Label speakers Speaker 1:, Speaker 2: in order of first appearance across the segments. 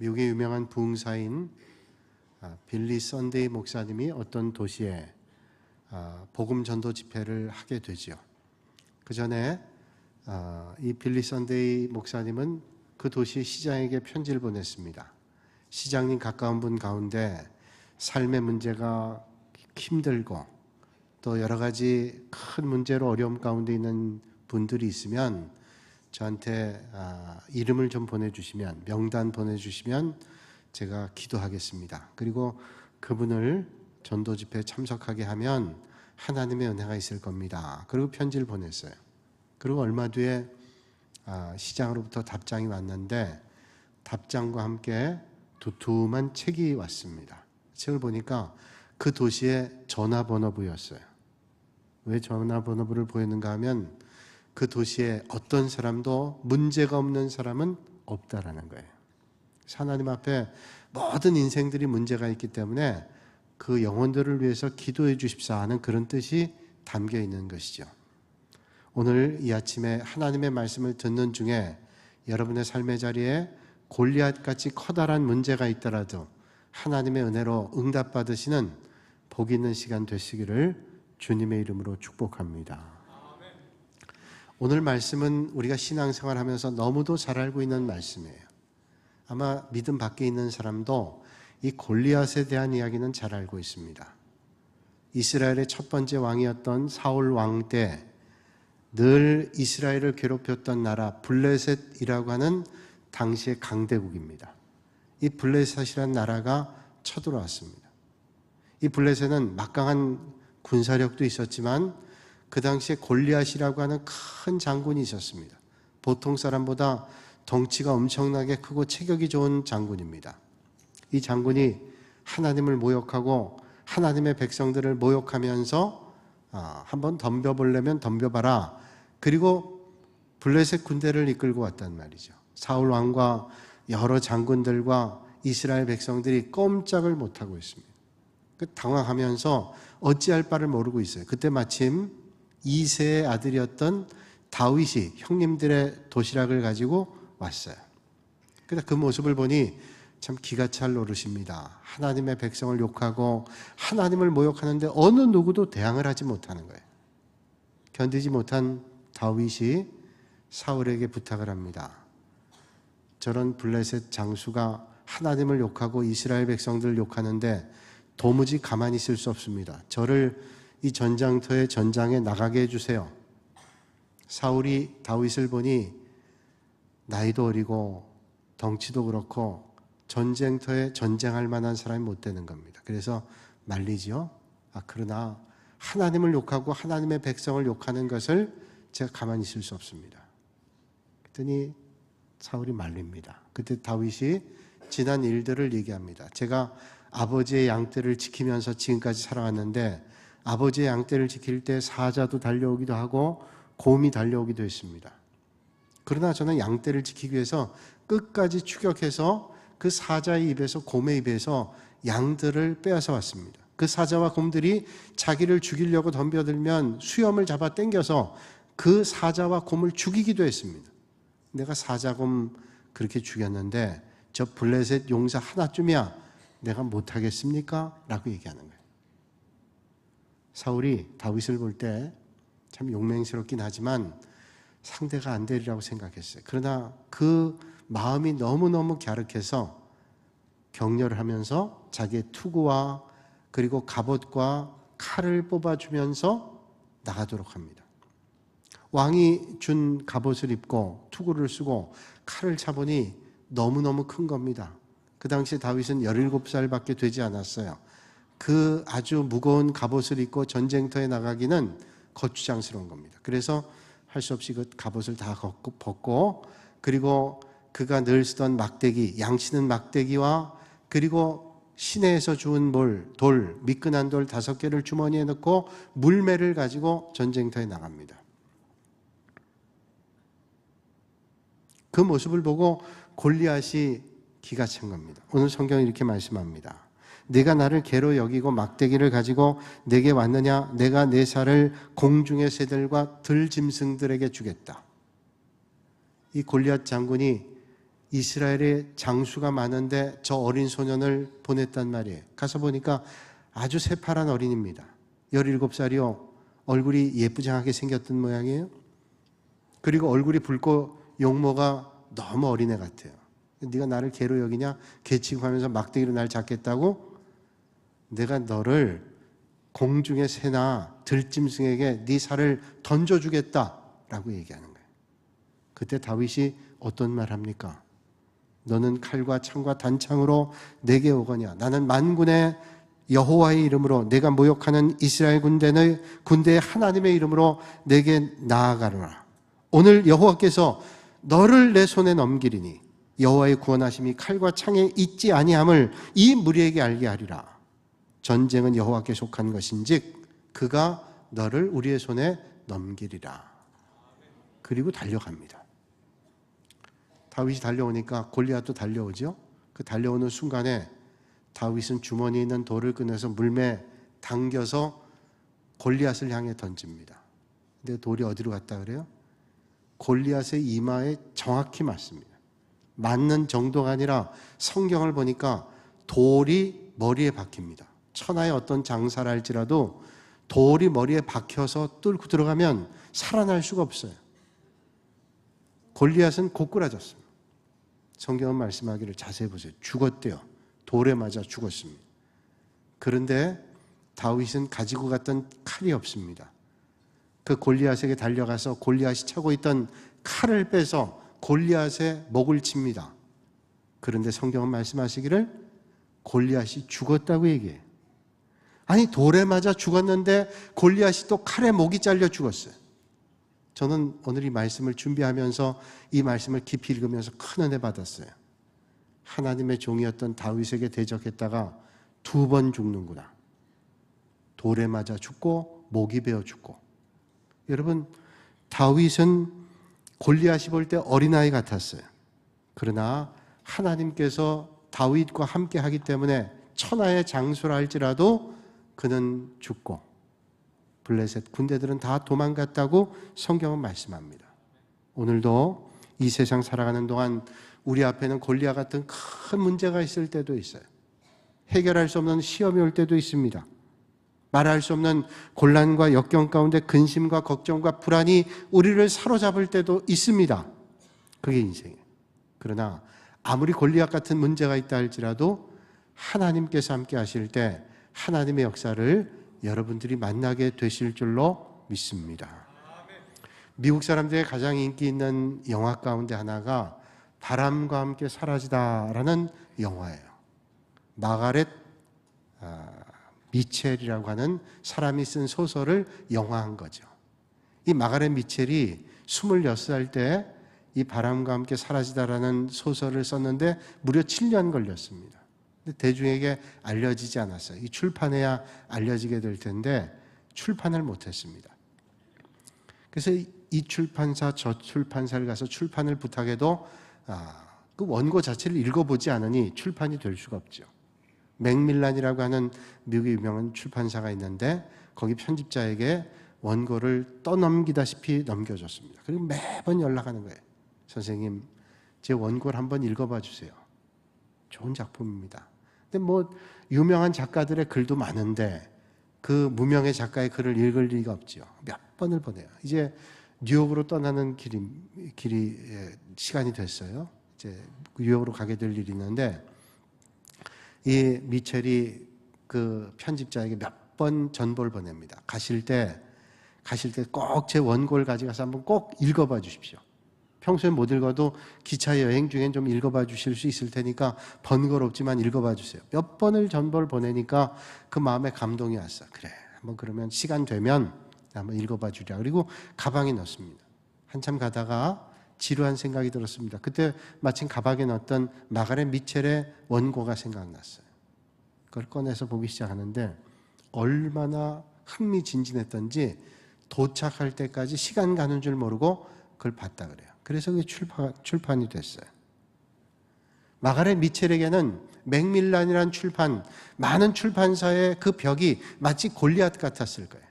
Speaker 1: 미국의 유명한 부흥사인 빌리 선데이 목사님이 어떤 도시에 복음 전도 집회를 하게 되죠. 그 전에 이 빌리 선데이 목사님은 그 도시 시장에게 편지를 보냈습니다. 시장님 가까운 분 가운데 삶의 문제가 힘들고 또 여러 가지 큰 문제로 어려움 가운데 있는 분들이 있으면 저한테 이름을 좀 보내주시면, 명단 보내주시면 제가 기도하겠습니다. 그리고 그분을 전도 집회에 참석하게 하면 하나님의 은혜가 있을 겁니다. 그리고 편지를 보냈어요. 그리고 얼마 뒤에 시장으로부터 답장이 왔는데 답장과 함께 두툼한 책이 왔습니다. 책을 보니까 그 도시의 전화번호부였어요. 왜 전화번호부를 보였는가 하면 그 도시에 어떤 사람도 문제가 없는 사람은 없다라는 거예요. 하나님 앞에 모든 인생들이 문제가 있기 때문에 그 영혼들을 위해서 기도해 주십사 하는 그런 뜻이 담겨 있는 것이죠. 오늘 이 아침에 하나님의 말씀을 듣는 중에 여러분의 삶의 자리에 골리앗같이 커다란 문제가 있더라도 하나님의 은혜로 응답받으시는 복 있는 시간 되시기를 주님의 이름으로 축복합니다. 오늘 말씀은 우리가 신앙생활하면서 너무도 잘 알고 있는 말씀이에요. 아마 믿음 밖에 있는 사람도 이 골리앗에 대한 이야기는 잘 알고 있습니다. 이스라엘의 첫 번째 왕이었던 사울 왕 때 늘 이스라엘을 괴롭혔던 나라 블레셋이라고 하는 당시의 강대국입니다. 이 블레셋이라는 나라가 쳐들어왔습니다. 이 블레셋은 막강한 군사력도 있었지만 그 당시에 골리앗이라고 하는 큰 장군이 있었습니다. 보통 사람보다 덩치가 엄청나게 크고 체격이 좋은 장군입니다. 이 장군이 하나님을 모욕하고 하나님의 백성들을 모욕하면서 한번 덤벼보려면 덤벼봐라. 그리고 블레셋 군대를 이끌고 왔단 말이죠. 사울 왕과 여러 장군들과 이스라엘 백성들이 꼼짝을 못하고 있습니다. 당황하면서 어찌할 바를 모르고 있어요. 그때 마침 이새의 아들이었던 다윗이 형님들의 도시락을 가지고 왔어요. 그래서 그 모습을 보니 참 기가 찰 노릇입니다. 하나님의 백성을 욕하고 하나님을 모욕하는데 어느 누구도 대항을 하지 못하는 거예요. 견디지 못한 다윗이 사울에게 부탁을 합니다. 저런 블레셋 장수가 하나님을 욕하고 이스라엘 백성들을 욕하는데 도무지 가만히 있을 수 없습니다. 저를 이 전장터의 전장에 나가게 해주세요. 사울이 다윗을 보니 나이도 어리고 덩치도 그렇고 전쟁터에 전쟁할 만한 사람이 못 되는 겁니다. 그래서 말리죠. 그러나 하나님을 욕하고 하나님의 백성을 욕하는 것을 제가 가만히 있을 수 없습니다. 그랬더니 사울이 말립니다. 그때 다윗이 지난 일들을 얘기합니다. 제가 아버지의 양떼를 지키면서 지금까지 살아왔는데 아버지의 양떼를 지킬 때 사자도 달려오기도 하고 곰이 달려오기도 했습니다. 그러나 저는 양떼를 지키기 위해서 끝까지 추격해서 그 사자의 입에서 곰의 입에서 양들을 빼앗아 왔습니다. 그 사자와 곰들이 자기를 죽이려고 덤벼들면 수염을 잡아 당겨서 그 사자와 곰을 죽이기도 했습니다. 내가 사자, 곰 그렇게 죽였는데 저 블레셋 용사 하나쯤이야 내가 못하겠습니까? 라고 얘기하는 거예요. 사울이 다윗을 볼 때 참 용맹스럽긴 하지만 상대가 안 되리라고 생각했어요. 그러나 그 마음이 너무너무 갸륵해서 격려를 하면서 자기의 투구와 그리고 갑옷과 칼을 뽑아주면서 나가도록 합니다. 왕이 준 갑옷을 입고 투구를 쓰고 칼을 차보니 너무너무 큰 겁니다. 그 당시에 다윗은 17살밖에 되지 않았어요. 그 아주 무거운 갑옷을 입고 전쟁터에 나가기는 거추장스러운 겁니다. 그래서 할 수 없이 그 갑옷을 다 벗고 그리고 그가 늘 쓰던 막대기, 양치는 막대기와 그리고 시내에서 주운 돌, 미끈한 돌 5개를 주머니에 넣고 물매를 가지고 전쟁터에 나갑니다. 그 모습을 보고 골리앗이 기가 찬 겁니다. 오늘 성경이 이렇게 말씀합니다. 네가 나를 개로 여기고 막대기를 가지고 내게 왔느냐? 내가 내 살을 공중의 새들과 들짐승들에게 주겠다. 이 골리앗 장군이 이스라엘에 장수가 많은데 저 어린 소년을 보냈단 말이에요. 가서 보니까 아주 새파란 어린입니다. 17살이요. 얼굴이 예쁘장하게 생겼던 모양이에요. 그리고 얼굴이 붉고 용모가 너무 어린애 같아요. 네가 나를 개로 여기냐? 개치고 하면서 막대기로 날 잡겠다고? 내가 너를 공중의 새나 들짐승에게 네 살을 던져주겠다라고 얘기하는 거예요. 그때 다윗이 어떤 말 합니까? 너는 칼과 창과 단창으로 내게 오거냐? 나는 만군의 여호와의 이름으로 내가 모욕하는 이스라엘 군대의 하나님의 이름으로 내게 나아가노라. 오늘 여호와께서 너를 내 손에 넘기리니 여호와의 구원하심이 칼과 창에 있지 아니함을 이 무리에게 알게 하리라. 전쟁은 여호와께 속한 것인즉 그가 너를 우리의 손에 넘기리라. 그리고 달려갑니다. 다윗이 달려오니까 골리앗도 달려오죠. 그 달려오는 순간에 다윗은 주머니에 있는 돌을 꺼내서 물매 당겨서 골리앗을 향해 던집니다. 근데 돌이 어디로 갔다 그래요? 골리앗의 이마에 정확히 맞습니다. 맞는 정도가 아니라 성경을 보니까 돌이 머리에 박힙니다. 천하의 어떤 장사를 할지라도 돌이 머리에 박혀서 뚫고 들어가면 살아날 수가 없어요. 골리앗은 고꾸라졌습니다. 성경은 말씀하기를 자세히 보세요. 죽었대요. 돌에 맞아 죽었습니다. 그런데 다윗은 가지고 갔던 칼이 없습니다. 그 골리앗에게 달려가서 골리앗이 차고 있던 칼을 빼서 골리앗의 목을 칩니다. 그런데 성경은 말씀하시기를 골리앗이 죽었다고 얘기해요. 아니 돌에 맞아 죽었는데 골리앗이 또 칼에 목이 잘려 죽었어요. 저는 오늘 이 말씀을 준비하면서 이 말씀을 깊이 읽으면서 큰 은혜 받았어요. 하나님의 종이었던 다윗에게 대적했다가 2번 죽는구나. 돌에 맞아 죽고 목이 베어 죽고. 여러분 다윗은 골리앗이 볼 때 어린아이 같았어요. 그러나 하나님께서 다윗과 함께 하기 때문에 천하의 장수라 할지라도 그는 죽고 블레셋 군대들은 다 도망갔다고 성경은 말씀합니다. 오늘도 이 세상 살아가는 동안 우리 앞에는 골리앗 같은 큰 문제가 있을 때도 있어요. 해결할 수 없는 시험이 올 때도 있습니다. 말할 수 없는 곤란과 역경 가운데 근심과 걱정과 불안이 우리를 사로잡을 때도 있습니다. 그게 인생이에요. 그러나 아무리 골리앗 같은 문제가 있다 할지라도 하나님께서 함께 하실 때 하나님의 역사를 여러분들이 만나게 되실 줄로 믿습니다. 미국 사람들의 가장 인기 있는 영화 가운데 하나가 바람과 함께 사라지다라는 영화예요. 마가렛 미첼이라고 하는 사람이 쓴 소설을 영화한 거죠. 이 마가렛 미첼이 26살 때 이 바람과 함께 사라지다라는 소설을 썼는데 무려 7년 걸렸습니다. 근데 대중에게 알려지지 않았어요. 이 출판해야 알려지게 될 텐데 출판을 못했습니다. 그래서 이 출판사 저 출판사를 가서 출판을 부탁해도 그 원고 자체를 읽어보지 않으니 출판이 될 수가 없죠. 맥밀란이라고 하는 미국의 유명한 출판사가 있는데 거기 편집자에게 원고를 떠넘기다시피 넘겨줬습니다. 그리고 매번 연락하는 거예요. 선생님, 제 원고를 한번 읽어봐 주세요. 좋은 작품입니다. 근데 유명한 작가들의 글도 많은데 그 무명의 작가의 글을 읽을 리가 없죠. 몇 번을 보내요. 이제 뉴욕으로 떠나는 시간이 됐어요. 이제 뉴욕으로 가게 될 일이 있는데 이 미첼이 그 편집자에게 몇 번 전보를 보냅니다. 가실 때 꼭 제 원고를 가져가서 한번 꼭 읽어봐 주십시오. 평소에 못 읽어도 기차 여행 중엔 좀 읽어봐 주실 수 있을 테니까 번거롭지만 읽어봐 주세요. 몇 번을 전보를 보내니까 그 마음에 감동이 왔어. 그래, 한번 그러면 시간 되면 한번 읽어봐 주랴. 그리고 가방에 넣습니다. 한참 가다가 지루한 생각이 들었습니다. 그때 마침 가방에 넣었던 마가렛 미첼의 원고가 생각났어요. 그걸 꺼내서 보기 시작하는데 얼마나 흥미진진했던지 도착할 때까지 시간 가는 줄 모르고 그걸 봤다 그래요. 그래서 그게 출판이 됐어요. 마가렛 미첼에게는 맥밀란이라는 많은 출판사의 그 벽이 마치 골리앗 같았을 거예요.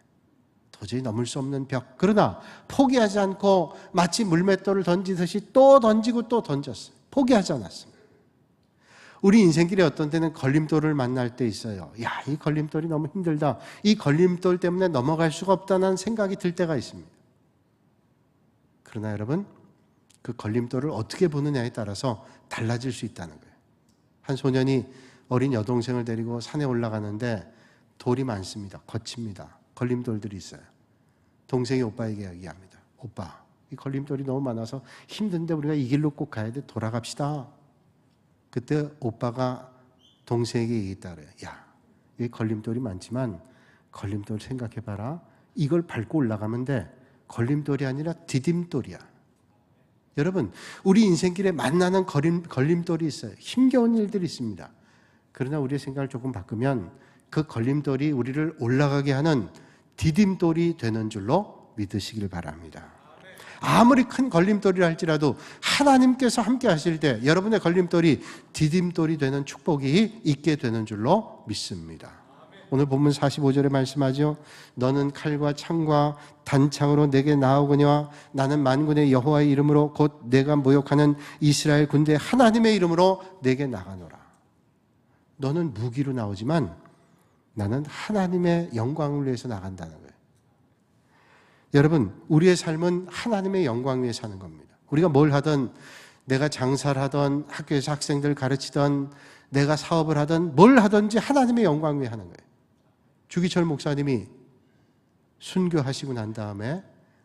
Speaker 1: 도저히 넘을 수 없는 벽. 그러나 포기하지 않고 마치 물맷돌을 던지듯이 또 던지고 또 던졌어요. 포기하지 않았습니다. 우리 인생길에 어떤 때는 걸림돌을 만날 때 있어요. 야, 이 걸림돌이 너무 힘들다. 이 걸림돌 때문에 넘어갈 수가 없다는 생각이 들 때가 있습니다. 그러나 여러분, 그 걸림돌을 어떻게 보느냐에 따라서 달라질 수 있다는 거예요. 한 소년이 어린 여동생을 데리고 산에 올라가는데 돌이 많습니다. 거칩니다. 걸림돌들이 있어요. 동생이 오빠에게 이야기합니다. 오빠, 이 걸림돌이 너무 많아서 힘든데 우리가 이 길로 꼭 가야 돼. 돌아갑시다. 그때 오빠가 동생에게 얘기했다 그래요. 야, 이 걸림돌이 많지만 걸림돌 생각해봐라. 이걸 밟고 올라가면 돼. 걸림돌이 아니라 디딤돌이야. 여러분, 우리 인생길에 만나는 걸림돌이 있어요. 힘겨운 일들이 있습니다. 그러나 우리의 생각을 조금 바꾸면 그 걸림돌이 우리를 올라가게 하는 디딤돌이 되는 줄로 믿으시길 바랍니다. 아무리 큰 걸림돌이라 할지라도 하나님께서 함께 하실 때 여러분의 걸림돌이 디딤돌이 되는 축복이 있게 되는 줄로 믿습니다. 오늘 본문 45절에 말씀하죠. 너는 칼과 창과 단창으로 내게 나오거니와 나는 만군의 여호와의 이름으로 곧 내가 모욕하는 이스라엘 군대 하나님의 이름으로 내게 나가노라. 너는 무기로 나오지만 나는 하나님의 영광을 위해서 나간다는 거예요. 여러분, 우리의 삶은 하나님의 영광 위해 사는 겁니다. 우리가 뭘 하든, 내가 장사를 하든 학교에서 학생들 가르치든 내가 사업을 하든 뭘 하든지 하나님의 영광 위해 하는 거예요. 주기철 목사님이 순교하시고 난 다음에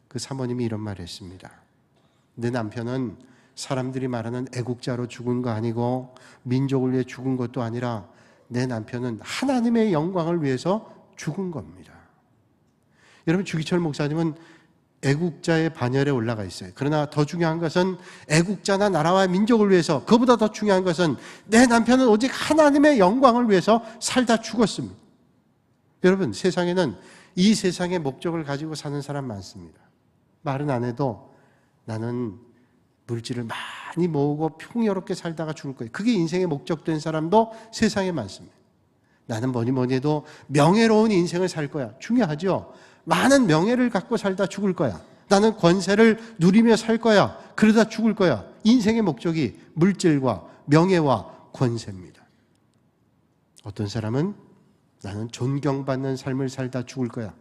Speaker 1: 그 사모님이 이런 말을 했습니다. 내 남편은 사람들이 말하는 애국자로 죽은 거 아니고 민족을 위해 죽은 것도 아니라 내 남편은 하나님의 영광을 위해서 죽은 겁니다. 여러분, 주기철 목사님은 애국자의 반열에 올라가 있어요. 그러나 더 중요한 것은 애국자나 나라와 민족을 위해서, 그보다 더 중요한 것은 내 남편은 오직 하나님의 영광을 위해서 살다 죽었습니다. 여러분, 세상에는 이 세상의 목적을 가지고 사는 사람 많습니다. 말은 안 해도 나는 물질을 많이 모으고 풍요롭게 살다가 죽을 거예요. 그게 인생의 목적된 사람도 세상에 많습니다. 나는 뭐니 해도 명예로운 인생을 살 거야. 중요하죠. 많은 명예를 갖고 살다 죽을 거야. 나는 권세를 누리며 살 거야. 그러다 죽을 거야. 인생의 목적이 물질과 명예와 권세입니다. 어떤 사람은 나는 존경받는 삶을 살다 죽을 거야.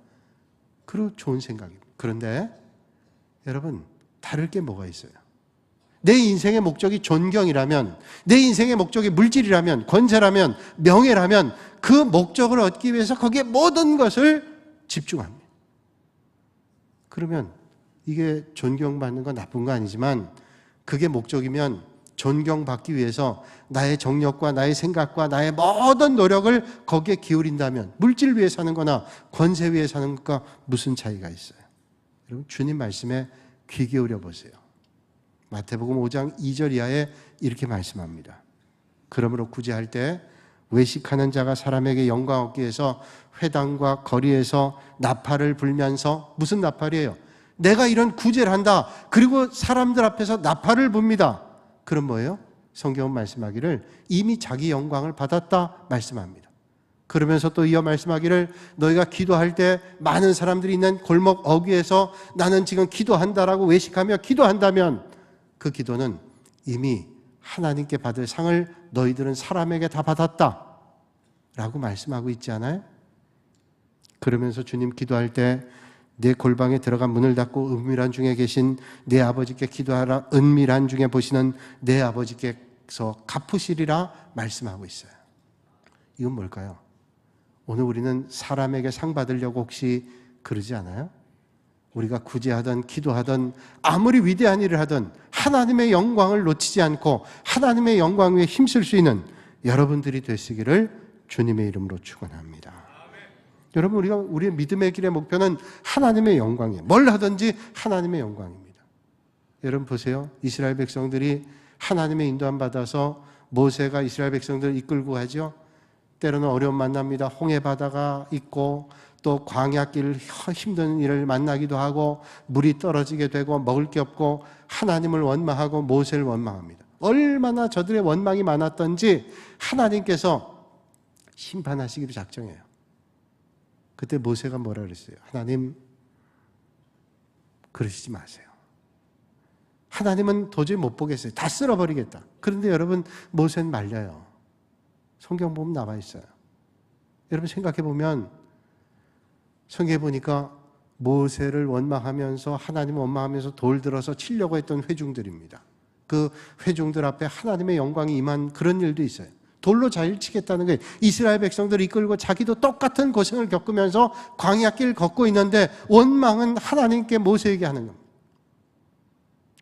Speaker 1: 그리고 좋은 생각입니다. 그런데 여러분, 다를 게 뭐가 있어요? 내 인생의 목적이 존경이라면, 내 인생의 목적이 물질이라면, 권세라면, 명예라면 그 목적을 얻기 위해서 거기에 모든 것을 집중합니다. 그러면 이게 존경받는 건 나쁜 거 아니지만 그게 목적이면 존경받기 위해서 나의 정력과 나의 생각과 나의 모든 노력을 거기에 기울인다면 물질 위해 사는 거나 권세 위해 사는 것과 무슨 차이가 있어요? 여러분, 주님 말씀에 귀 기울여 보세요. 마태복음 5장 2절 이하에 이렇게 말씀합니다. 그러므로 구제할 때 외식하는 자가 사람에게 영광 얻기 위해서 회당과 거리에서 나팔을 불면서, 무슨 나팔이에요? 내가 이런 구제를 한다. 그리고 사람들 앞에서 나팔을 붑니다. 그럼 뭐예요? 성경은 말씀하기를 이미 자기 영광을 받았다 말씀합니다. 그러면서 또 이어 말씀하기를 너희가 기도할 때 많은 사람들이 있는 골목 어귀에서 나는 지금 기도한다라고 외식하며 기도한다면 그 기도는 이미 하나님께 받을 상을 너희들은 사람에게 다 받았다 라고 말씀하고 있지 않아요? 그러면서 주님 기도할 때 내 골방에 들어가 문을 닫고 은밀한 중에 계신 내 아버지께 기도하라. 은밀한 중에 보시는 내 아버지께서 갚으시리라 말씀하고 있어요. 이건 뭘까요? 오늘 우리는 사람에게 상 받으려고 혹시 그러지 않아요? 우리가 구제하든 기도하든 아무리 위대한 일을 하든 하나님의 영광을 놓치지 않고 하나님의 영광 위에 힘쓸 수 있는 여러분들이 되시기를 주님의 이름으로 축원합니다. 여러분, 우리의 믿음의 길의 목표는 하나님의 영광이에요. 뭘 하든지 하나님의 영광입니다. 여러분 보세요. 이스라엘 백성들이 하나님의 인도함 받아서 모세가 이스라엘 백성들을 이끌고 가죠. 때로는 어려움 만납니다. 홍해 바다가 있고 또 광야길 힘든 일을 만나기도 하고 물이 떨어지게 되고 먹을 게 없고 하나님을 원망하고 모세를 원망합니다. 얼마나 저들의 원망이 많았던지 하나님께서 심판하시기로 작정해요. 그때 모세가 뭐라 그랬어요? 하나님, 그러시지 마세요. 하나님은 도저히 못 보겠어요. 다 쓸어버리겠다. 그런데 여러분, 모세는 말려요. 성경 보면 나와 있어요. 여러분 생각해 보면, 성경에 보니까 모세를 원망하면서, 하나님을 원망하면서 돌 들어서 치려고 했던 회중들입니다. 그 회중들 앞에 하나님의 영광이 임한 그런 일도 있어요. 돌로 자기를 치겠다는 거예요. 이스라엘 백성들을 이끌고 자기도 똑같은 고생을 겪으면서 광야길 걷고 있는데 원망은 하나님께, 모세에게 하는 겁니다.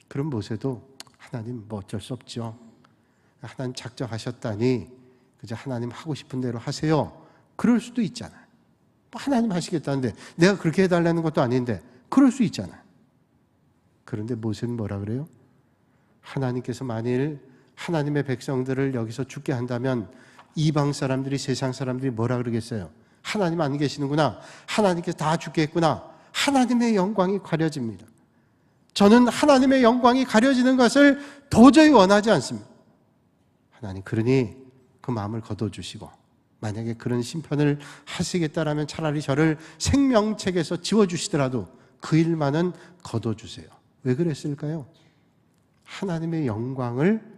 Speaker 1: 그럼 모세도 하나님 뭐 어쩔 수 없죠. 하나님 작정하셨다니 그저 하나님 하고 싶은 대로 하세요. 그럴 수도 있잖아요. 하나님 하시겠다는데 내가 그렇게 해달라는 것도 아닌데 그럴 수 있잖아요. 그런데 모세는 뭐라 그래요? 하나님께서 만일 하나님의 백성들을 여기서 죽게 한다면 이방 사람들이, 세상 사람들이 뭐라 그러겠어요? 하나님 안 계시는구나, 하나님께서 다 죽겠구나. 하나님의 영광이 가려집니다. 저는 하나님의 영광이 가려지는 것을 도저히 원하지 않습니다. 하나님, 그러니 그 마음을 거둬주시고, 만약에 그런 심판을 하시겠다라면 차라리 저를 생명책에서 지워주시더라도 그 일만은 거둬주세요. 왜 그랬을까요? 하나님의 영광을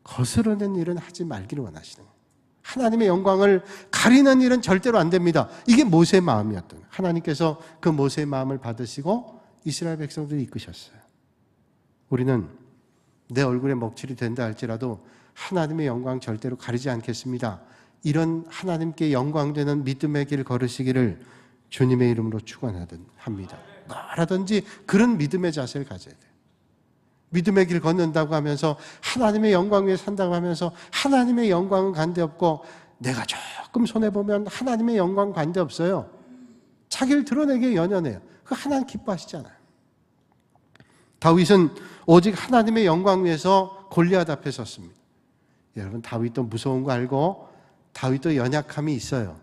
Speaker 1: 거스르는 일은 하지 말기를 원하시는 거예요. 하나님의 영광을 가리는 일은 절대로 안 됩니다. 이게 모세의 마음이었던 거예요. 하나님께서 그 모세의 마음을 받으시고 이스라엘 백성들을 이끄셨어요. 우리는 내 얼굴에 먹칠이 된다 할지라도 하나님의 영광 절대로 가리지 않겠습니다. 이런 하나님께 영광되는 믿음의 길 걸으시기를 주님의 이름으로 축원합니다. 뭐라든지 그런 믿음의 자세를 가져야 돼요. 믿음의 길 걷는다고 하면서, 하나님의 영광 위에 산다고 하면서 하나님의 영광은 관대없고 내가 조금 손해보면 하나님의 영광 관대없어요. 자기를 드러내기에 연연해요. 그 하나님 기뻐하시잖아요. 다윗은 오직 하나님의 영광 위에서 골리앗 앞에 섰습니다. 여러분, 다윗도 무서운 거 알고 다윗도 연약함이 있어요.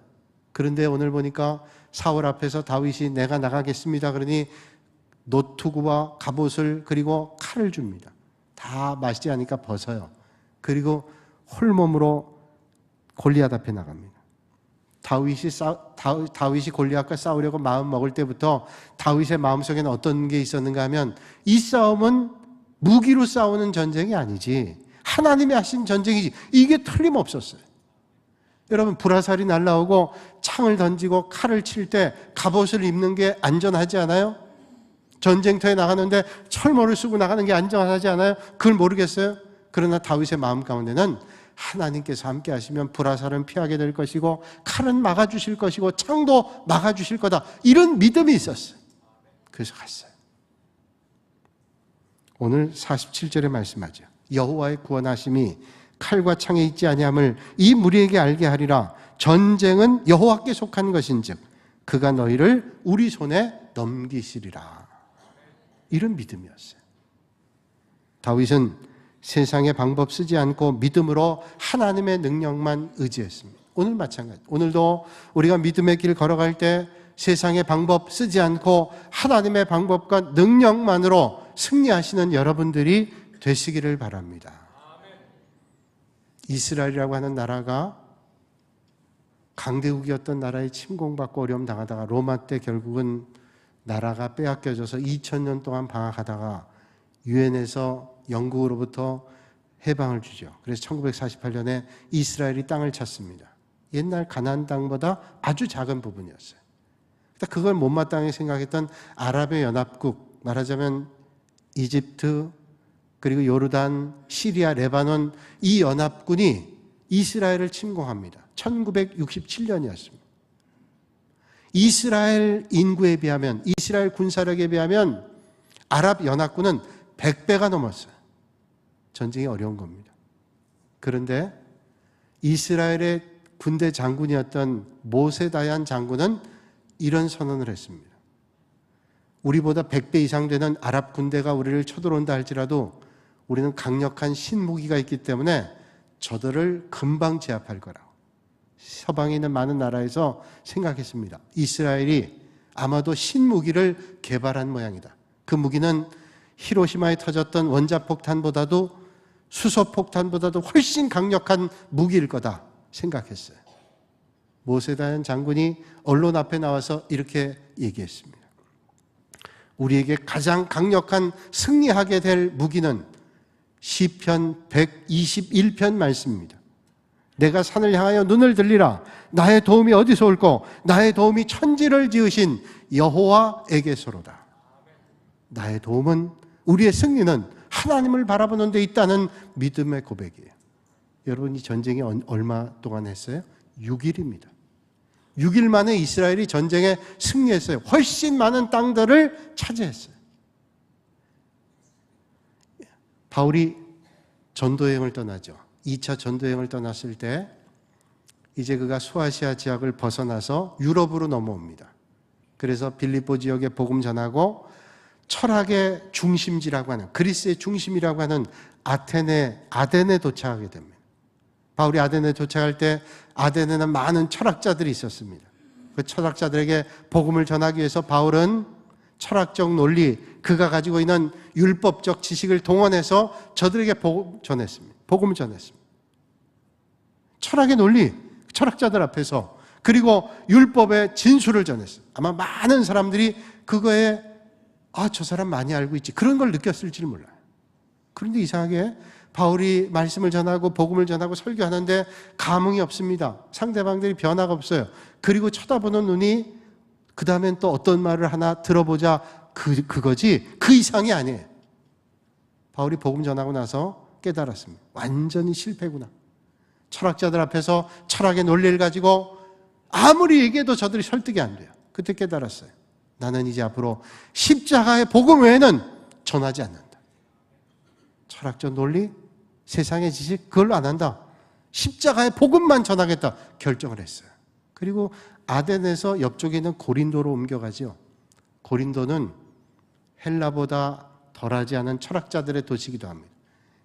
Speaker 1: 그런데 오늘 보니까 사울 앞에서 다윗이 내가 나가겠습니다 그러니 노투구와 갑옷을 그리고 칼을 줍니다. 다 마시지 않으니까 벗어요. 그리고 홀몸으로 골리앗 앞에 나갑니다. 다윗이 골리앗과 싸우려고 마음 먹을 때부터 다윗의 마음속에는 어떤 게 있었는가 하면, 이 싸움은 무기로 싸우는 전쟁이 아니지, 하나님이 하신 전쟁이지, 이게 틀림없었어요. 여러분, 불화살이 날라오고 창을 던지고 칼을 칠 때 갑옷을 입는 게 안전하지 않아요? 전쟁터에 나가는데 철모를 쓰고 나가는 게 안전하지 않아요? 그걸 모르겠어요? 그러나 다윗의 마음 가운데는 하나님께서 함께 하시면 불화살은 피하게 될 것이고 칼은 막아주실 것이고 창도 막아주실 거다, 이런 믿음이 있었어요. 그래서 갔어요. 오늘 47절에 말씀하죠. 여호와의 구원하심이 칼과 창에 있지 아니함을 이 무리에게 알게 하리라. 전쟁은 여호와께 속한 것인즉 그가 너희를 우리 손에 넘기시리라. 이런 믿음이었어요. 다윗은 세상의 방법 쓰지 않고 믿음으로 하나님의 능력만 의지했습니다. 오늘 마찬가지. 오늘도 우리가 믿음의 길 걸어갈 때 세상의 방법 쓰지 않고 하나님의 방법과 능력만으로 승리하시는 여러분들이 되시기를 바랍니다. 이스라엘이라고 하는 나라가 강대국이었던 나라에 침공받고 어려움 당하다가 로마 때 결국은 나라가 빼앗겨져서 2000년 동안 방황하다가 유엔에서 영국으로부터 해방을 주죠. 그래서 1948년에 이스라엘이 땅을 찾습니다. 옛날 가나안 땅보다 아주 작은 부분이었어요. 그걸 못마땅히 생각했던 아랍의 연합국, 말하자면 이집트, 그리고 요르단, 시리아, 레바논, 이 연합군이 이스라엘을 침공합니다. 1967년이었습니다. 이스라엘 인구에 비하면, 이스라엘 군사력에 비하면 아랍 연합군은 100배가 넘었어요. 전쟁이 어려운 겁니다. 그런데 이스라엘의 군대 장군이었던 모세다얀 장군은 이런 선언을 했습니다. 우리보다 100배 이상 되는 아랍 군대가 우리를 쳐들어온다 할지라도 우리는 강력한 신무기가 있기 때문에 저들을 금방 제압할 거라고. 서방에 있는 많은 나라에서 생각했습니다. 이스라엘이 아마도 신무기를 개발한 모양이다. 그 무기는 히로시마에 터졌던 원자폭탄보다도 수소폭탄보다도 훨씬 강력한 무기일 거다 생각했어요. 모세다얀 장군이 언론 앞에 나와서 이렇게 얘기했습니다. 우리에게 가장 강력한 승리하게 될 무기는 시편 121편 말씀입니다. 내가 산을 향하여 눈을 들리라. 나의 도움이 어디서 올꼬? 나의 도움이 천지를 지으신 여호와에게서로다. 나의 도움은, 우리의 승리는 하나님을 바라보는 데 있다는 믿음의 고백이에요. 여러분, 이 전쟁이 얼마 동안 했어요? 6일입니다. 6일 만에 이스라엘이 전쟁에 승리했어요. 훨씬 많은 땅들을 차지했어요. 바울이 전도여행을 떠나죠. 2차 전도여행을 떠났을 때 이제 그가 소아시아 지역을 벗어나서 유럽으로 넘어옵니다. 그래서 빌립보 지역에 복음 전하고 철학의 중심지라고 하는, 그리스의 중심이라고 하는 아덴에 도착하게 됩니다. 바울이 아덴에 도착할 때 아덴에는 많은 철학자들이 있었습니다. 그 철학자들에게 복음을 전하기 위해서 바울은 철학적 논리, 그가 가지고 있는 율법적 지식을 동원해서 저들에게 복음을 전했습니다. 철학의 논리, 철학자들 앞에서, 그리고 율법의 진술을 전했어요. 아마 많은 사람들이 그거에 저 사람 많이 알고 있지, 그런 걸 느꼈을지는 몰라요. 그런데 이상하게 바울이 말씀을 전하고 복음을 전하고 설교하는데 감흥이 없습니다. 상대방들이 변화가 없어요. 그리고 쳐다보는 눈이 그 다음엔 또 어떤 말을 하나 들어보자, 그거지 그 이상이 아니에요. 바울이 복음 전하고 나서 깨달았습니다. 완전히 실패구나. 철학자들 앞에서 철학의 논리를 가지고 아무리 얘기해도 저들이 설득이 안 돼요. 그때 깨달았어요. 나는 이제 앞으로 십자가의 복음 외에는 전하지 않는다. 철학적 논리, 세상의 지식, 그걸로 안 한다. 십자가의 복음만 전하겠다 결정을 했어요. 그리고 아덴에서 옆쪽에 있는 고린도로 옮겨가죠. 고린도는 헬라보다 덜하지 않은 철학자들의 도시이기도 합니다.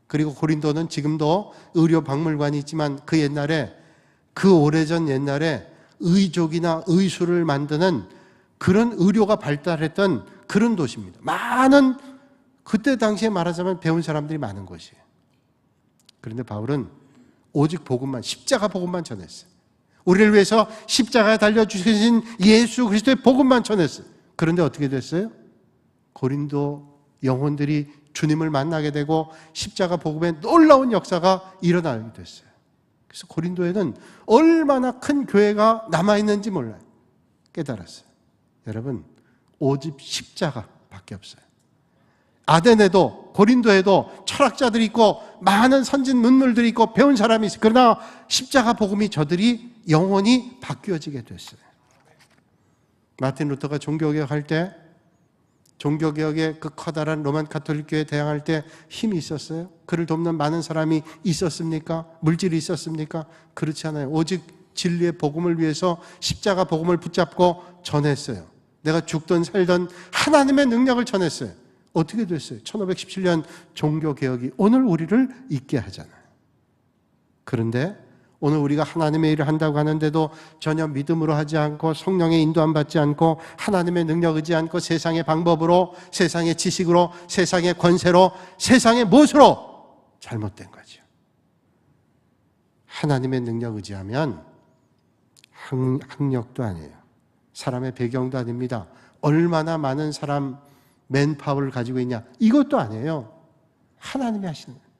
Speaker 1: 그리고 고린도는 지금도 의료 박물관이 있지만 그 오래전 옛날에 의족이나 의술을 만드는 그런 의료가 발달했던 그런 도시입니다. 많은, 그때 당시에 말하자면 배운 사람들이 많은 곳이에요. 그런데 바울은 오직 복음만, 십자가 복음만 전했어요. 우리를 위해서 십자가에 달려주신 예수 그리스도의 복음만 전했어요. 그런데 어떻게 됐어요? 고린도 영혼들이 주님을 만나게 되고 십자가 복음에 놀라운 역사가 일어나게 됐어요. 그래서 고린도에는 얼마나 큰 교회가 남아있는지 몰라요. 깨달았어요. 여러분, 오직 십자가밖에 없어요. 아덴에도 고린도에도 철학자들이 있고 많은 선진 문물들이 있고 배운 사람이 있어요. 그러나 십자가 복음이 저들이 영원히 바뀌어지게 됐어요. 마틴 루터가 종교개혁할 때, 종교개혁의 그 커다란 로만 가톨릭 교회에 대항할 때 힘이 있었어요? 그를 돕는 많은 사람이 있었습니까? 물질이 있었습니까? 그렇지 않아요. 오직 진리의 복음을 위해서 십자가 복음을 붙잡고 전했어요. 내가 죽든 살든 하나님의 능력을 전했어요. 어떻게 됐어요? 1517년 종교개혁이 오늘 우리를 있게 하잖아요. 그런데 오늘 우리가 하나님의 일을 한다고 하는데도 전혀 믿음으로 하지 않고 성령의 인도함 받지 않고 하나님의 능력 의지 않고 세상의 방법으로, 세상의 지식으로, 세상의 권세로, 세상의 무엇으로 잘못된 거죠. 하나님의 능력 의지하면 학력도 아니에요. 사람의 배경도 아닙니다. 얼마나 많은 사람 맨파워를 가지고 있냐, 이것도 아니에요. 하나님이 하시는 거예요.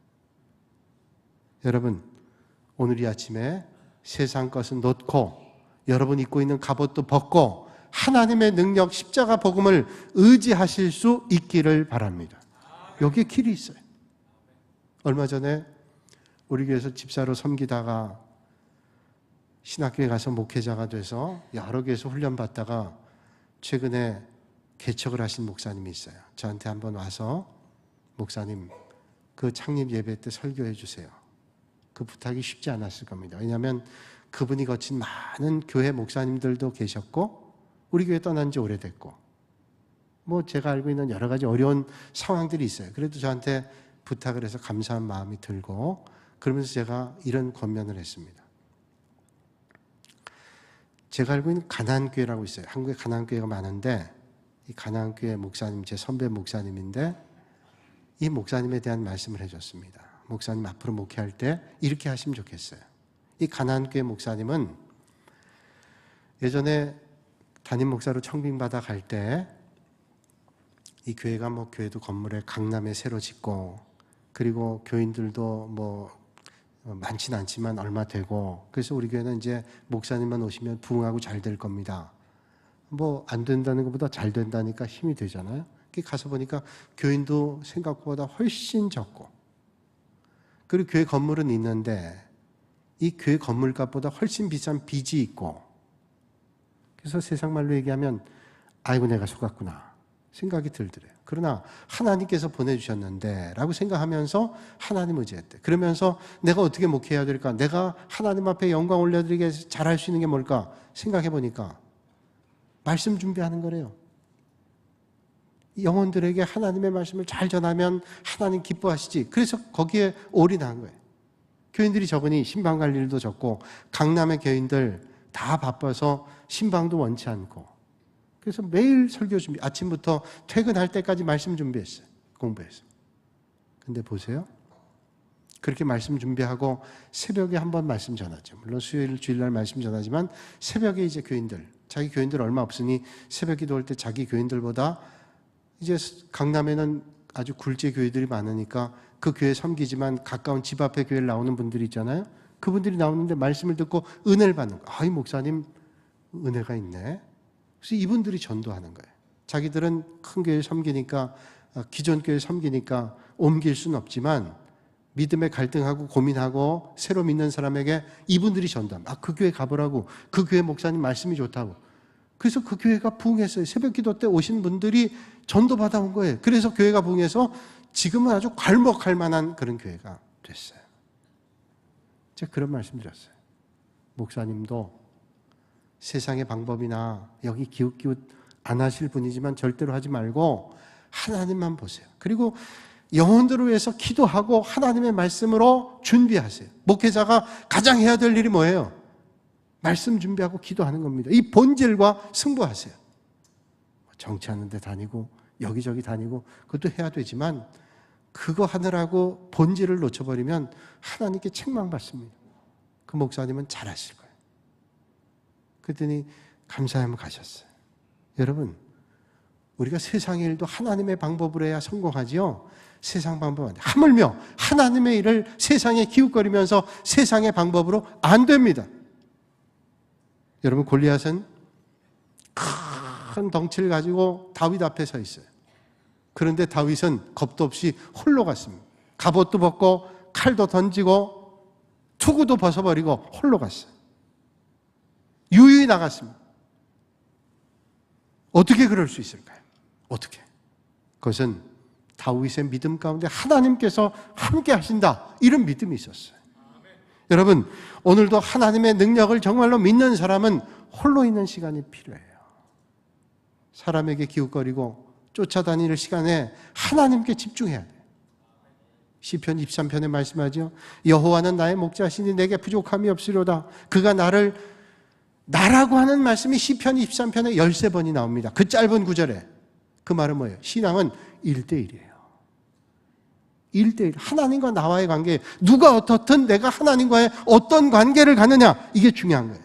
Speaker 1: 여러분, 오늘 이 아침에 세상 것은 놓고 여러분 입고 있는 갑옷도 벗고 하나님의 능력 십자가 복음을 의지하실 수 있기를 바랍니다. 여기에 길이 있어요. 얼마 전에 우리 교회에서 집사로 섬기다가 신학교에 가서 목회자가 돼서 여러 교회에서 훈련받다가 최근에 개척을 하신 목사님이 있어요. 저한테 한번 와서 목사님, 그 창립 예배 때 설교해 주세요. 그 부탁이 쉽지 않았을 겁니다. 왜냐하면 그분이 거친 많은 교회 목사님들도 계셨고 우리 교회 떠난 지 오래됐고 제가 알고 있는 여러 가지 어려운 상황들이 있어요. 그래도 저한테 부탁을 해서 감사한 마음이 들고 그러면서 제가 이런 권면을 했습니다. 제가 알고 있는 가나안교회라고 있어요. 한국에 가나안교회가 많은데 이 가나안교회 목사님, 제 선배 목사님인데 이 목사님에 대한 말씀을 해줬습니다. 목사님 앞으로 목회할 때 이렇게 하시면 좋겠어요. 이 가나안교회 목사님은 예전에 담임 목사로 청빙받아 갈 때 이 교회가 교회도 건물에 강남에 새로 짓고, 그리고 교인들도 많진 않지만 얼마 되고, 그래서 우리 교회는 이제 목사님만 오시면 부흥하고 잘 될 겁니다. 안 된다는 것보다 잘 된다니까 힘이 되잖아요. 가서 보니까 교인도 생각보다 훨씬 적고, 그리고 교회 건물은 있는데 이 교회 건물값보다 훨씬 비싼 빚이 있고, 그래서 세상 말로 얘기하면 아이고 내가 속았구나 생각이 들더래요. 그러나 하나님께서 보내주셨는데 라고 생각하면서 하나님 의지했대. 그러면서 내가 어떻게 목회해야 될까, 내가 하나님 앞에 영광 올려드리게 해서 잘할 수 있는 게 뭘까 생각해 보니까 말씀 준비하는 거래요. 영혼들에게 하나님의 말씀을 잘 전하면 하나님 기뻐하시지. 그래서 거기에 올인한 거예요. 교인들이 적으니 신방 갈 일도 적고, 강남의 교인들 다 바빠서 신방도 원치 않고, 그래서 매일 설교 준비, 아침부터 퇴근할 때까지 말씀 준비했어요. 공부했어요. 근데 보세요. 그렇게 말씀 준비하고 새벽에 한번 말씀 전하죠. 물론 수요일, 주일날 말씀 전하지만 새벽에 이제 자기 교인들 얼마 없으니 새벽 기도할 때 자기 교인들보다 이제 강남에는 아주 굴재 교회들이 많으니까 그 교회 섬기지만 가까운 집 앞에 교회를 나오는 분들이 있잖아요. 그분들이 나오는데 말씀을 듣고 은혜를 받는 거예요. 이 목사님 은혜가 있네. 그래서 이분들이 전도하는 거예요. 자기들은 큰 교회 섬기니까, 기존 교회 섬기니까 옮길 수는 없지만 믿음에 갈등하고 고민하고 새로 믿는 사람에게 이분들이 전도합니다. 그 교회 가보라고, 그 교회 목사님 말씀이 좋다고. 그래서 그 교회가 부흥했어요. 새벽 기도 때 오신 분들이 전도 받아온 거예요. 그래서 교회가 부흥해서 지금은 아주 괄목할 만한 그런 교회가 됐어요. 제가 그런 말씀 드렸어요. 목사님도 세상의 방법이나 여기 기웃기웃 안 하실 분이지만 절대로 하지 말고 하나님만 보세요. 그리고 영혼들을 위해서 기도하고 하나님의 말씀으로 준비하세요. 목회자가 가장 해야 될 일이 뭐예요? 말씀 준비하고 기도하는 겁니다. 이 본질과 승부하세요. 정치하는 데 다니고 여기저기 다니고 그것도 해야 되지만 그거 하느라고 본질을 놓쳐버리면 하나님께 책망받습니다. 그 목사님은 잘하실 거예요. 그랬더니 감사하면 가셨어요. 여러분, 우리가 세상의 일도 하나님의 방법으로 해야 성공하지요. 세상 방법 안 돼. 하물며 하나님의 일을 세상에 기웃거리면서 세상의 방법으로 안 됩니다. 여러분, 골리앗은 큰 덩치를 가지고 다윗 앞에 서 있어요. 그런데 다윗은 겁도 없이 홀로 갔습니다. 갑옷도 벗고 칼도 던지고 투구도 벗어버리고 홀로 갔어요. 유유히 나갔습니다. 어떻게 그럴 수 있을까요? 어떻게? 그것은 다윗의 믿음 가운데 하나님께서 함께 하신다, 이런 믿음이 있었어요. 여러분, 오늘도 하나님의 능력을 정말로 믿는 사람은 홀로 있는 시간이 필요해요. 사람에게 기웃거리고 쫓아다니는 시간에 하나님께 집중해야 돼요. 시편 23편에 말씀하죠. 여호와는 나의 목자시니 내게 부족함이 없으리로다. 그가 나라고 하는 말씀이 시편 23편에 13번이 나옵니다. 그 짧은 구절에. 그 말은 뭐예요? 신앙은 1대1이에요. 1대1. 하나님과 나와의 관계. 누가 어떻든 내가 하나님과의 어떤 관계를 갖느냐, 이게 중요한 거예요.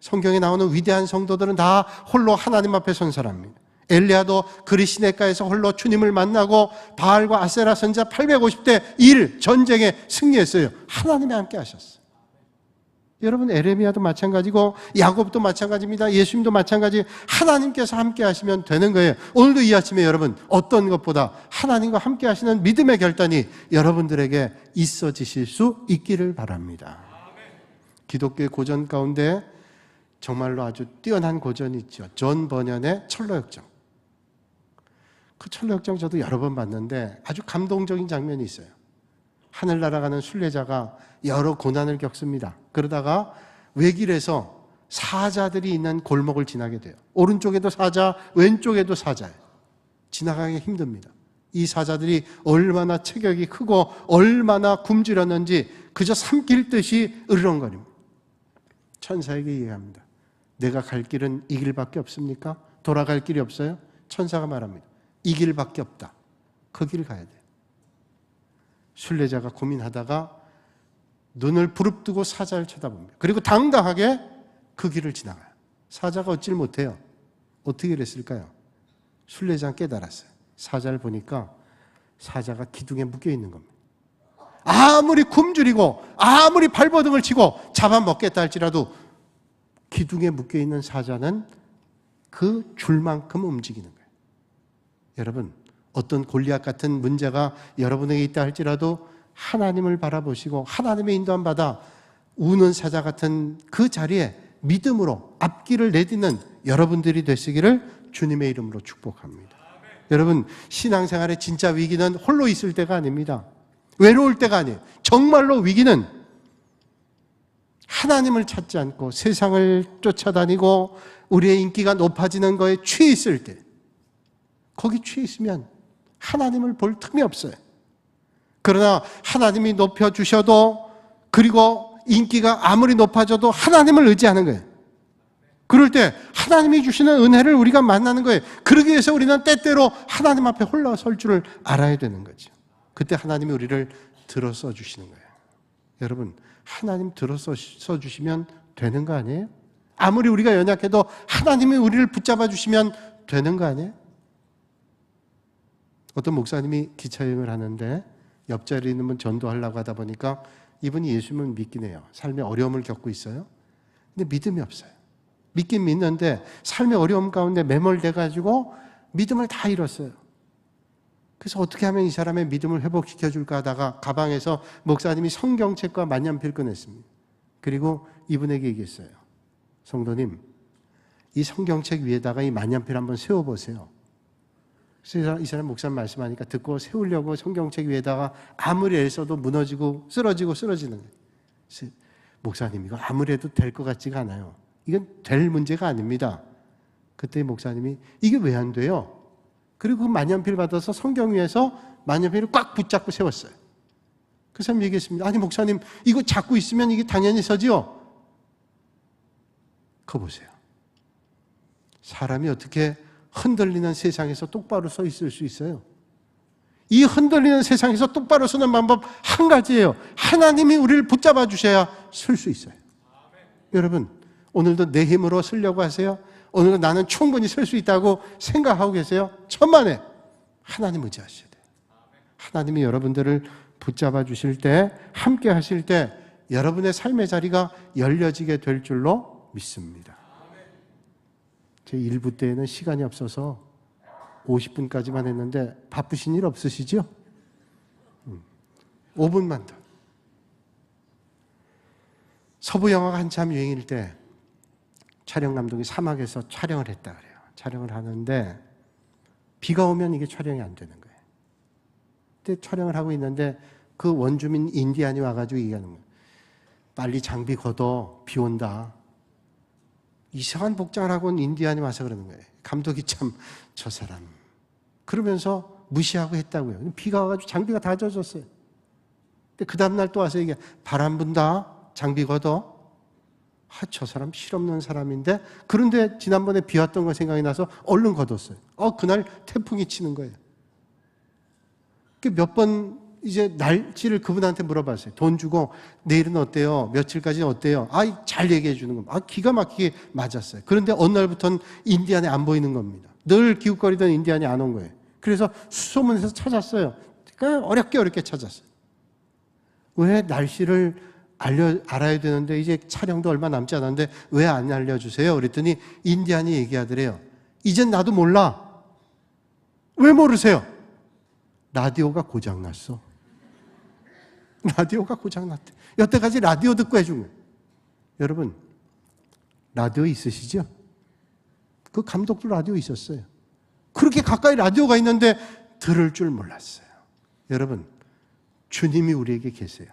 Speaker 1: 성경에 나오는 위대한 성도들은 다 홀로 하나님 앞에 선 사람입니다. 엘리야도 그리시네가에서 홀로 주님을 만나고 바알과 아세라 선자 850대 1 전쟁에 승리했어요. 하나님이 함께 하셨어요. 여러분, 에레미야도 마찬가지고 야곱도 마찬가지입니다. 예수님도 마찬가지. 하나님께서 함께 하시면 되는 거예요. 오늘도 이 아침에 여러분, 어떤 것보다 하나님과 함께 하시는 믿음의 결단이 여러분들에게 있어지실 수 있기를 바랍니다. 기독교의 고전 가운데 정말로 아주 뛰어난 고전이 있죠. 존 버년의 철로역정. 그 철로역정 저도 여러 번 봤는데 아주 감동적인 장면이 있어요. 하늘 날아가는 순례자가 여러 고난을 겪습니다. 그러다가 외길에서 사자들이 있는 골목을 지나게 돼요. 오른쪽에도 사자, 왼쪽에도 사자예요. 지나가기 힘듭니다. 이 사자들이 얼마나 체격이 크고 얼마나 굶주렸는지 그저 삼킬 듯이 으르렁거립니다. 천사에게 얘기합니다. 내가 갈 길은 이 길밖에 없습니까? 돌아갈 길이 없어요? 천사가 말합니다. 이 길밖에 없다. 그 길을 가야 돼요. 순례자가 고민하다가 눈을 부릅뜨고 사자를 쳐다봅니다. 그리고 당당하게 그 길을 지나가요. 사자가 얻질 못해요. 어떻게 그랬을까요? 순례자는 깨달았어요. 사자를 보니까 사자가 기둥에 묶여 있는 겁니다. 아무리 굶주리고 아무리 발버둥을 치고 잡아먹겠다 할지라도 기둥에 묶여 있는 사자는 그 줄만큼 움직이는 거예요. 여러분, 어떤 골리앗 같은 문제가 여러분에게 있다 할지라도 하나님을 바라보시고 하나님의 인도함 받아 우는 사자 같은 그 자리에 믿음으로 앞길을 내딛는 여러분들이 되시기를 주님의 이름으로 축복합니다. 여러분, 신앙생활의 진짜 위기는 홀로 있을 때가 아닙니다. 외로울 때가 아니에요. 정말로 위기는 하나님을 찾지 않고 세상을 쫓아다니고 우리의 인기가 높아지는 거에 취해 있을 때, 거기 취해 있으면 하나님을 볼 틈이 없어요. 그러나 하나님이 높여주셔도, 그리고 인기가 아무리 높아져도 하나님을 의지하는 거예요. 그럴 때 하나님이 주시는 은혜를 우리가 만나는 거예요. 그러기 위해서 우리는 때때로 하나님 앞에 홀라 설 줄을 알아야 되는 거죠. 그때 하나님이 우리를 들어서 주시는 거예요. 여러분, 하나님 들어서 주시면 되는 거 아니에요? 아무리 우리가 연약해도 하나님이 우리를 붙잡아 주시면 되는 거 아니에요? 어떤 목사님이 기차여행을 하는데 옆자리에 있는 분 전도하려고 하다 보니까 이분이 예수님을 믿긴 해요. 삶에 어려움을 겪고 있어요. 근데 믿음이 없어요. 믿긴 믿는데 삶의 어려움 가운데 매몰돼가지고 믿음을 다 잃었어요. 그래서 어떻게 하면 이 사람의 믿음을 회복시켜줄까 하다가 가방에서 목사님이 성경책과 만년필 꺼냈습니다. 그리고 이분에게 얘기했어요. 성도님, 이 성경책 위에다가 이 만년필 한번 세워보세요. 그래서 이 사람 목사님 말씀하니까 듣고 세우려고 성경책 위에다가 아무리 애써도 무너지고 쓰러지는 거예요. 그래서 목사님, 이거 아무리 해도 될 것 같지가 않아요. 이건 될 문제가 아닙니다. 그때 목사님이 이게 왜 안 돼요? 그리고 그 만년필 받아서 성경 위에서 만년필을 꽉 붙잡고 세웠어요. 그 사람이 얘기했습니다. 아니 목사님, 이거 잡고 있으면 이게 당연히 서지요. 그거 보세요. 사람이 어떻게 흔들리는 세상에서 똑바로 서 있을 수 있어요? 이 흔들리는 세상에서 똑바로 서는 방법 한 가지예요. 하나님이 우리를 붙잡아 주셔야 설 수 있어요. 여러분, 오늘도 내 힘으로 서려고 하세요? 오늘도 나는 충분히 설 수 있다고 생각하고 계세요? 천만에 하나님 의지하셔야 돼요. 하나님이 여러분들을 붙잡아 주실 때, 함께 하실 때 여러분의 삶의 자리가 열려지게 될 줄로 믿습니다. 제 1부 때에는 시간이 없어서 50분까지만 했는데 바쁘신 일 없으시죠? 5분만 더. 서부 영화가 한참 유행일 때 촬영 감독이 사막에서 촬영을 했다 그래요. 촬영을 하는데 비가 오면 이게 촬영이 안 되는 거예요. 그때 촬영을 하고 있는데 그 원주민 인디안이 와가지고 얘기하는 거예요. 빨리 장비 걷어, 비 온다. 이상한 복장을 하고 온 인디안이 와서 그러는 거예요. 감독이 참, 저 사람. 그러면서 무시하고 했다고요. 비가 와가지고 장비가 다 젖었어요. 근데 그 다음날 또 와서 얘기해. 바람 분다. 장비 걷어. 저 사람 실없는 사람인데. 그런데 지난번에 비 왔던 거 생각이 나서 얼른 걷었어요. 그날 태풍이 치는 거예요. 몇 번 이제 날씨를 그분한테 물어봤어요. 돈 주고 내일은 어때요? 며칠까지는 어때요? 잘 얘기해 주는 겁니다. 기가 막히게 맞았어요. 그런데 어느 날부터는 인디안이 안 보이는 겁니다. 늘 기웃거리던 인디안이 안 온 거예요. 그래서 수소문해서 찾았어요. 그러니까 어렵게 찾았어요. 왜 날씨를 알아야 되는데 이제 촬영도 얼마 남지 않았는데 왜 안 알려주세요? 그랬더니 인디안이 얘기하더래요. 이젠 나도 몰라. 왜 모르세요? 라디오가 고장났어. 라디오가 고장났대. 여태까지 라디오 듣고 해준 거예요. 여러분, 라디오 있으시죠? 그 감독도 라디오 있었어요. 그렇게 가까이 라디오가 있는데 들을 줄 몰랐어요. 여러분, 주님이 우리에게 계세요.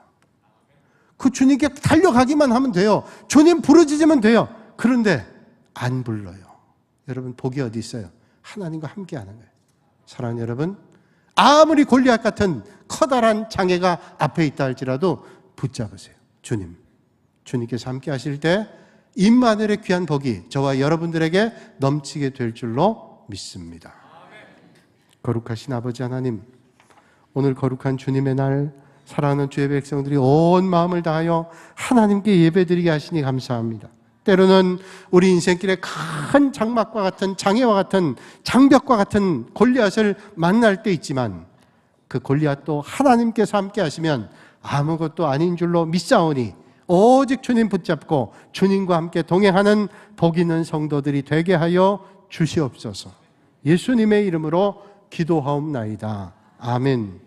Speaker 1: 그 주님께 달려가기만 하면 돼요. 주님 부르짖으면 돼요. 그런데 안 불러요. 여러분, 복이 어디 있어요? 하나님과 함께 하는 거예요. 사랑하는 여러분, 아무리 골리앗 같은 커다란 장애가 앞에 있다 할지라도 붙잡으세요. 주님께서 함께 하실 때 임마누엘의 귀한 복이 저와 여러분들에게 넘치게 될 줄로 믿습니다. 거룩하신 아버지 하나님, 오늘 거룩한 주님의 날, 사랑하는 주의 백성들이 온 마음을 다하여 하나님께 예배드리게 하시니 감사합니다. 때로는 우리 인생길에 큰 장막과 같은 장애와 같은 장벽과 같은 골리앗을 만날 때 있지만 그 골리앗도 하나님께서 함께 하시면 아무것도 아닌 줄로 믿사오니 오직 주님 붙잡고 주님과 함께 동행하는 복 있는 성도들이 되게 하여 주시옵소서. 예수님의 이름으로 기도하옵나이다. 아멘.